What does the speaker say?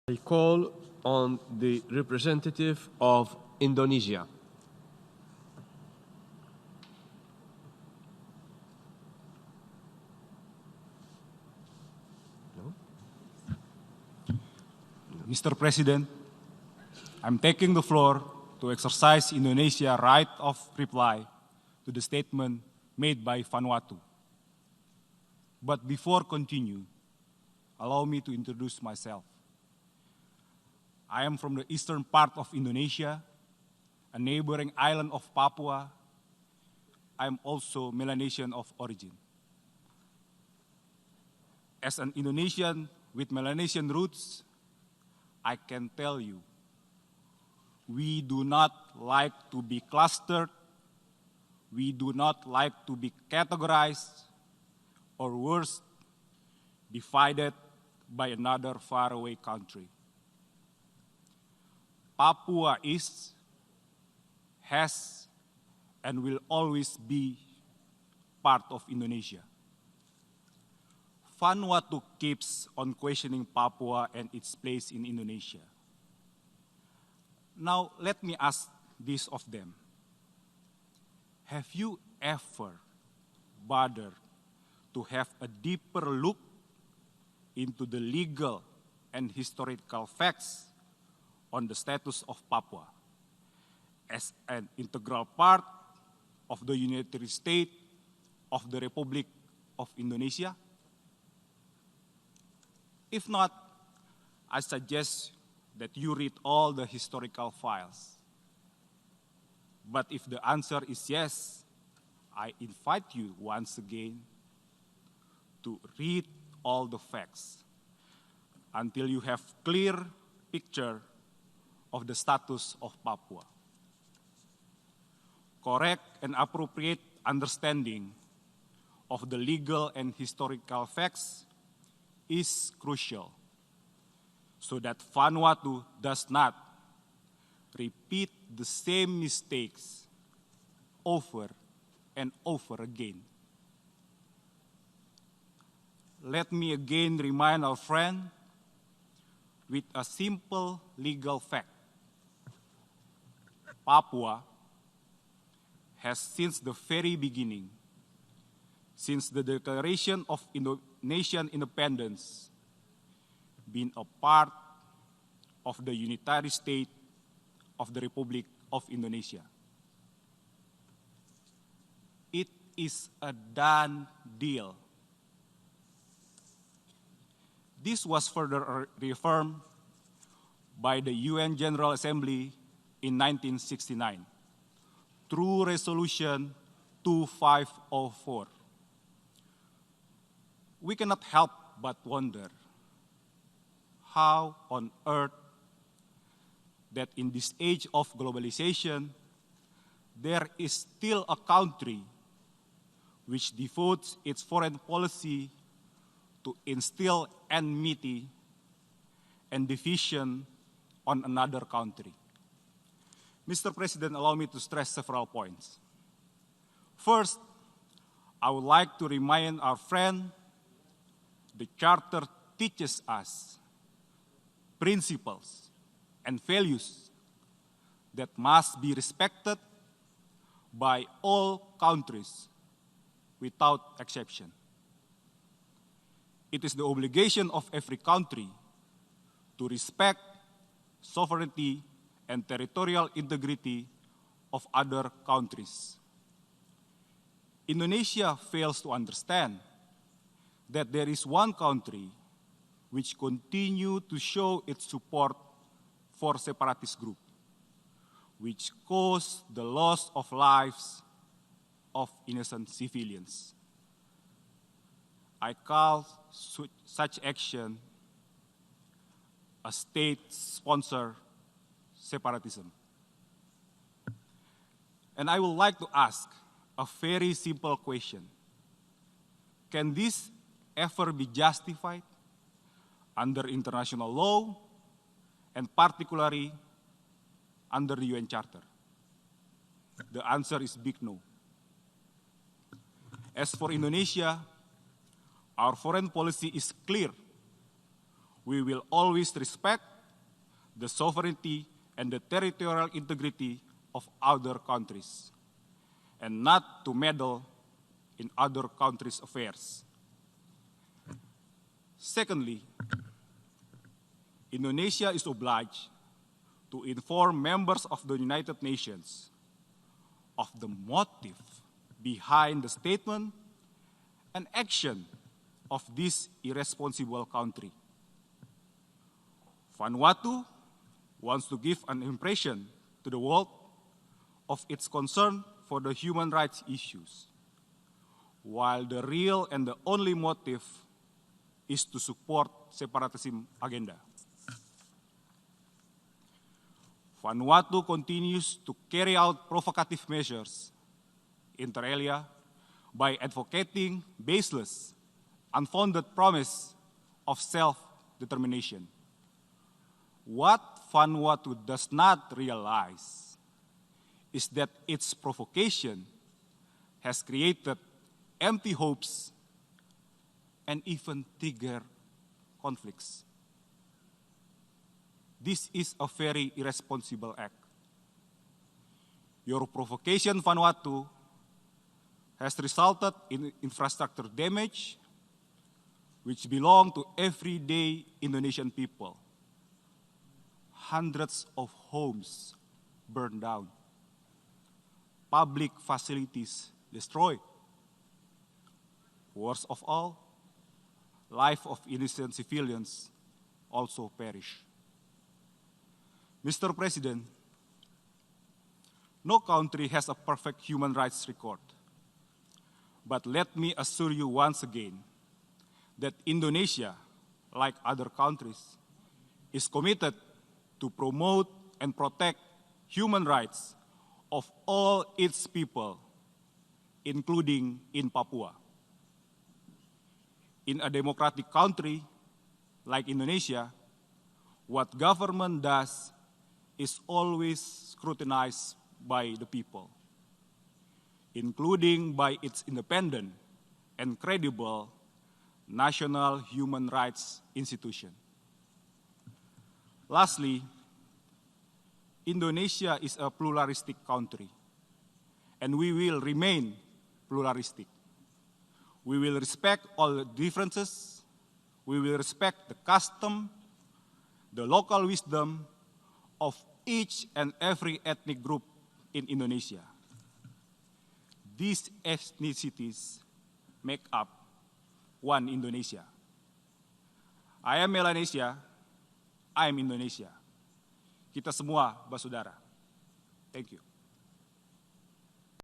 I call on the representative of Indonesia. Mr. President, I'm taking the floor to exercise Indonesia's right of reply to the statement made by Vanuatu. But before continue, allow me to introduce myself. I am from the eastern part of Indonesia, a neighboring island of Papua. I am also Melanesian of origin. As an Indonesian with Melanesian roots, I can tell you, we do not like to be clustered, we do not like to be categorized, or worse, divided by another faraway country. Papua is, has, and will always be part of Indonesia. Vanuatu keeps on questioning Papua and its place in Indonesia. Now, let me ask this of them. Have you ever bothered to have a deeper look into the legal and historical facts on the status of Papua as an integral part of the United States of the Republic of Indonesia? If not, I suggest that you read all the historical files. But if the answer is yes, I invite you once again to read all the facts until you have clear picture of the status of Papua. Correct and appropriate understanding of the legal and historical facts is crucial so that Vanuatu does not repeat the same mistakes over and over again. Let me again remind our friend with a simple legal fact. Papua has since the very beginning, since the declaration of Indonesian independence, been a part of the unitary state of the Republic of Indonesia. It is a done deal. This was further reaffirmed by the UN General Assembly in 1969 through Resolution 2504. We cannot help but wonder how on earth that in this age of globalization, there is still a country which devotes its foreign policy to instill enmity and division on another country. Mr. President, allow me to stress several points. First, I would like to remind our friend the Charter teaches us principles and values that must be respected by all countries without exception. It is the obligation of every country to respect sovereignty and territorial integrity of other countries. Indonesia fails to understand that there is one country which continue to show its support for separatist group, which caused the loss of lives of innocent civilians. I call such action a state-sponsored separatism. And I would like to ask a very simple question. Can this ever be justified under international law and particularly under the UN Charter? The answer is big no. As for Indonesia, our foreign policy is clear. We will always respect the sovereignty and the territorial integrity of other countries, and not to meddle in other countries' affairs. Secondly, Indonesia is obliged to inform members of the United Nations of the motive behind the statement and action of this irresponsible country. Vanuatu wants to give an impression to the world of its concern for the human rights issues, while the real and the only motive is to support separatism agenda. Vanuatu continues to carry out provocative measures, inter alia, by advocating baseless, unfounded promise of self-determination. What Vanuatu does not realize is that its provocation has created empty hopes and even trigger conflicts. This is a very irresponsible act. Your provocation, Vanuatu, has resulted in infrastructure damage which belong to everyday Indonesian people. Hundreds of homes burned down, public facilities destroyed. Worst of all, life of innocent civilians also perish. Mr. President, no country has a perfect human rights record. But let me assure you once again that Indonesia, like other countries, is committed to promote and protect human rights of all its people, including in Papua. In a democratic country like Indonesia, what government does is always scrutinized by the people, including by its independent and credible national human rights institution. Lastly, Indonesia is a pluralistic country, and we will remain pluralistic. We will respect all the differences. We will respect the custom, the local wisdom of each and every ethnic group in Indonesia. These ethnicities make up one Indonesia. I am Melanesia, I am Indonesia. Kita semua bersaudara. Thank you.